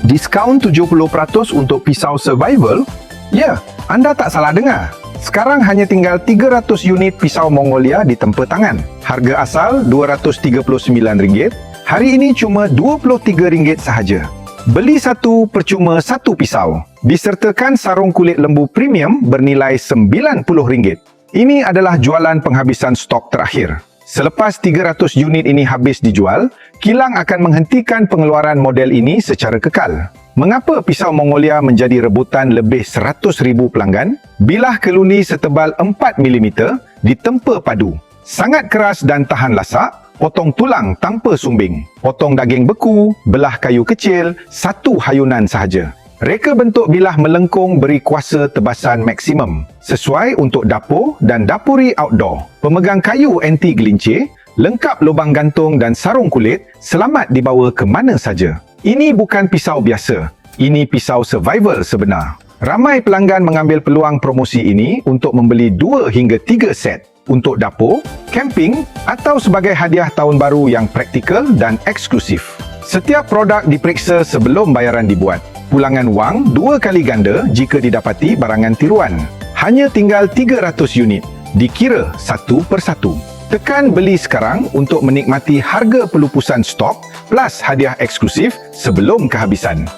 Diskaun 70% untuk pisau survival? Ya, anda tak salah dengar. Sekarang hanya tinggal 300 unit pisau Mongolia di tempat tangan. Harga asal RM239. Hari ini cuma RM23 sahaja. Beli satu percuma satu pisau. Disertakan sarung kulit lembu premium bernilai RM90. Ini adalah jualan penghabisan stok terakhir. Selepas 300 unit ini habis dijual, kilang akan menghentikan pengeluaran model ini secara kekal. Mengapa pisau Mongolia menjadi rebutan lebih 100,000 pelanggan? Bilah keluni setebal 4 mm ditempa padu. Sangat keras dan tahan lasak. Potong tulang tanpa sumbing, potong daging beku, belah kayu kecil, satu hayunan sahaja. Reka bentuk bilah melengkung beri kuasa tebasan maksimum, sesuai untuk dapur dan dapuri outdoor. Pemegang kayu anti gelincir, lengkap lubang gantung dan sarung kulit, selamat dibawa ke mana saja. Ini bukan pisau biasa, ini pisau survival sebenar. Ramai pelanggan mengambil peluang promosi ini untuk membeli 2 hingga 3 set. Untuk dapur, camping atau sebagai hadiah tahun baru yang praktikal dan eksklusif. Setiap produk diperiksa sebelum bayaran dibuat. Pulangan wang 2 kali ganda jika didapati barangan tiruan. Hanya tinggal 300 unit, dikira satu persatu. Tekan beli sekarang untuk menikmati harga pelupusan stok plus hadiah eksklusif sebelum kehabisan.